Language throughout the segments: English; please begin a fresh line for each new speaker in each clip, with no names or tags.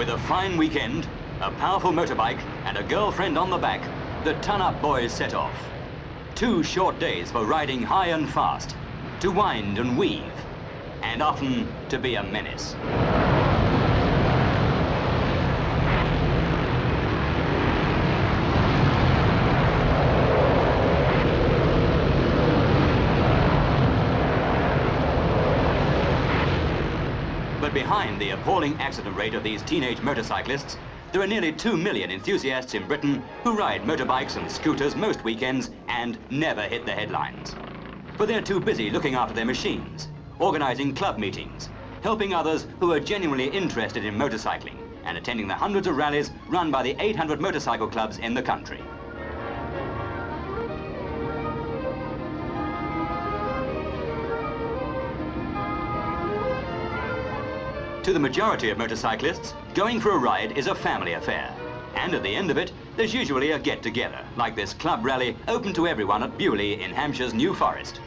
With a fine weekend, a powerful motorbike and a girlfriend on the back, the ton-up boys set off. 2 short days for riding high and fast, to wind and weave, and often to be a menace. But behind the appalling accident rate of these teenage motorcyclists, there are nearly 2 million enthusiasts in Britain who ride motorbikes and scooters most weekends and never hit the headlines. But they're too busy looking after their machines, organising club meetings, helping others who are genuinely interested in motorcycling, and attending the hundreds of rallies run by the 800 motorcycle clubs in the country. To the majority of motorcyclists, going for a ride is a family affair. And at the end of it, there's usually a get-together, like this club rally open to everyone at Bewley in Hampshire's New Forest.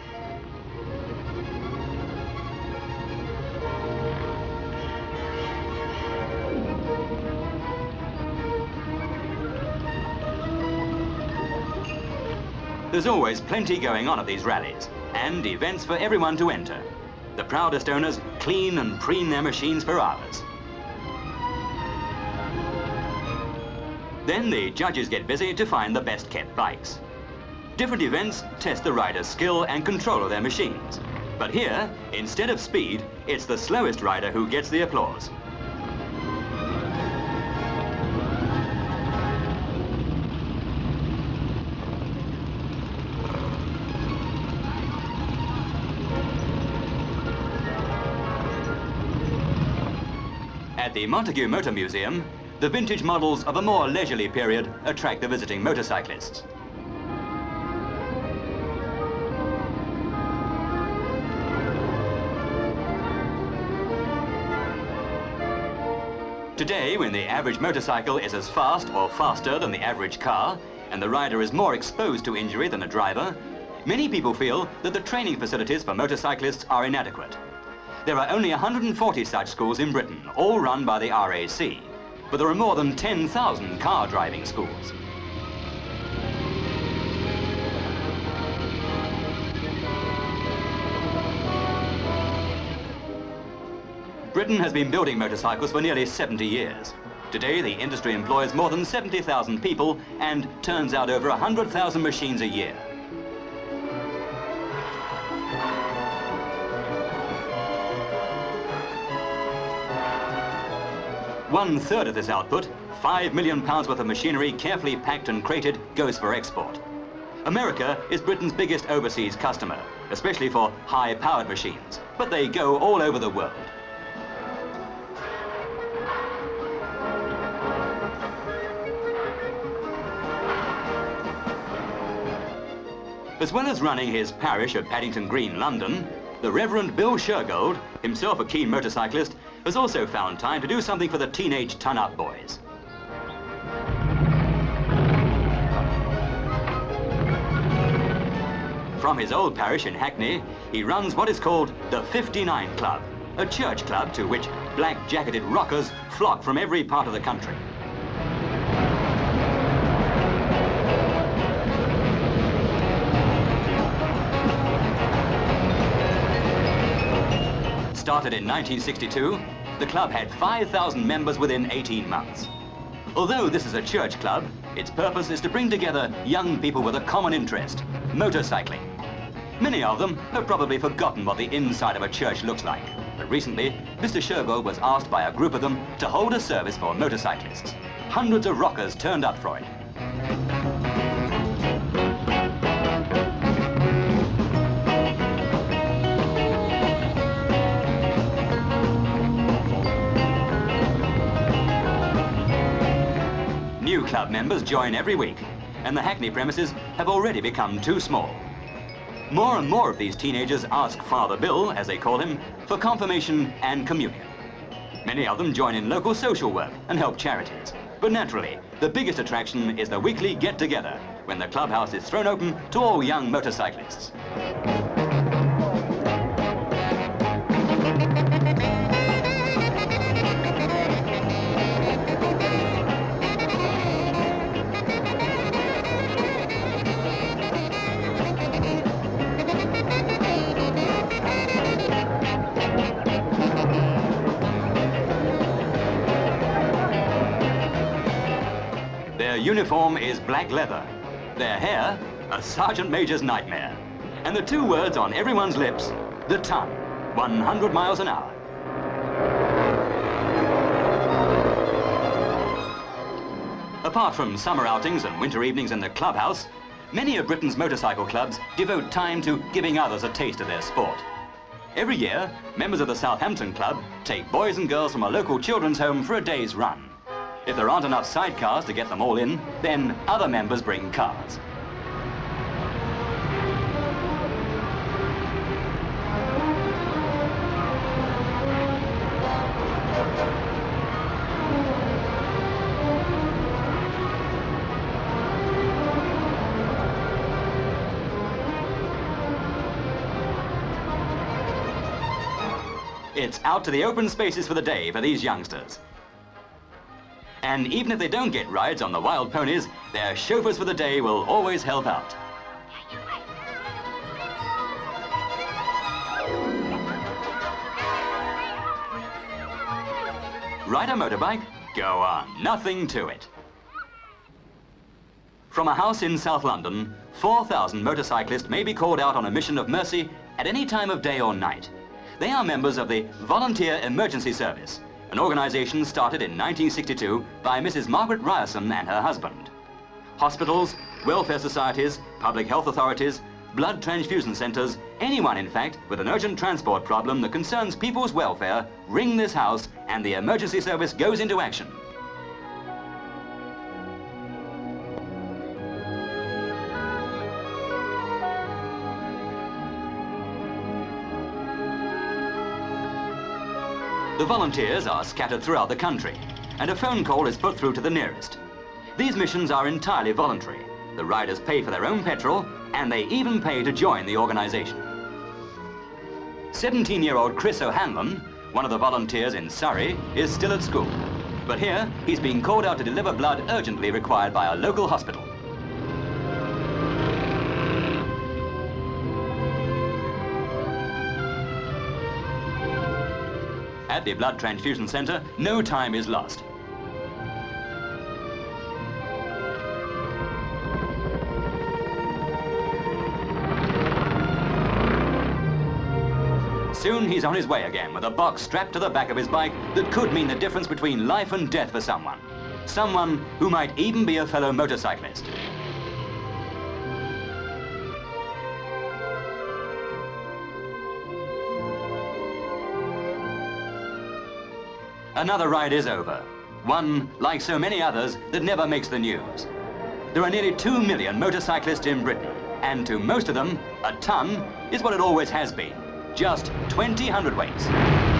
There's always plenty going on at these rallies, and events for everyone to enter. The proudest owners clean and preen their machines for hours. Then the judges get busy to find the best-kept bikes. Different events test the rider's skill and control of their machines. But here, instead of speed, it's the slowest rider who gets the applause. At the Montague Motor Museum, the vintage models of a more leisurely period attract the visiting motorcyclists. Today, when the average motorcycle is as fast or faster than the average car, and the rider is more exposed to injury than the driver, many people feel that the training facilities for motorcyclists are inadequate. There are only 140 such schools in Britain, all run by the RAC, but there are more than 10,000 car driving schools. Britain has been building motorcycles for nearly 70 years. Today, the industry employs more than 70,000 people and turns out over 100,000 machines a year. One-third of this output, £5 million worth of machinery carefully packed and crated, goes for export. America is Britain's biggest overseas customer, especially for high-powered machines, but they go all over the world. As well as running his parish of Paddington Green, London, the Reverend Bill Shergold, himself a keen motorcyclist, has also found time to do something for the teenage ton-up boys. From his old parish in Hackney, he runs what is called the 59 Club, a church club to which black-jacketed rockers flock from every part of the country. Started in 1962, the club had 5,000 members within 18 months. Although this is a church club, its purpose is to bring together young people with a common interest, motorcycling. Many of them have probably forgotten what the inside of a church looks like, but recently, Mr. Shergold was asked by a group of them to hold a service for motorcyclists. Hundreds of rockers turned up for it. New club members join every week, and the Hackney premises have already become too small. More and more of these teenagers ask Father Bill, as they call him, for confirmation and communion. Many of them join in local social work and help charities. But naturally, the biggest attraction is the weekly get-together, when the clubhouse is thrown open to all young motorcyclists. uniform is black leather. Their hair, a sergeant major's nightmare. And the two words on everyone's lips, the ton, 100 miles an hour. Apart from summer outings and winter evenings in the clubhouse, many of Britain's motorcycle clubs devote time to giving others a taste of their sport. Every year, members of the Southampton Club take boys and girls from a local children's home for a day's run. If there aren't enough sidecars to get them all in, then other members bring cars. It's out to the open spaces for the day for these youngsters. And even if they don't get rides on the wild ponies, their chauffeurs for the day will always help out. Ride a motorbike? Go on, nothing to it. From a house in South London, 4,000 motorcyclists may be called out on a mission of mercy at any time of day or night. They are members of the Volunteer Emergency Service, an organisation started in 1962 by Mrs. Margaret Ryerson and her husband. Hospitals, welfare societies, public health authorities, blood transfusion centres, anyone in fact with an urgent transport problem that concerns people's welfare, ring this house and the emergency service goes into action. The volunteers are scattered throughout the country, and a phone call is put through to the nearest. These missions are entirely voluntary. The riders pay for their own petrol, and they even pay to join the organisation. 17-year-old Chris O'Hanlon, one of the volunteers in Surrey, is still at school. But here, he's being called out to deliver blood urgently required by a local hospital. At the blood transfusion centre, no time is lost. Soon he's on his way again with a box strapped to the back of his bike that could mean the difference between life and death for someone. Someone who might even be a fellow motorcyclist. Another ride is over. One, like so many others, that never makes the news. There are nearly 2 million motorcyclists in Britain, and to most of them, a ton is what it always has been. Just 20 hundredweights.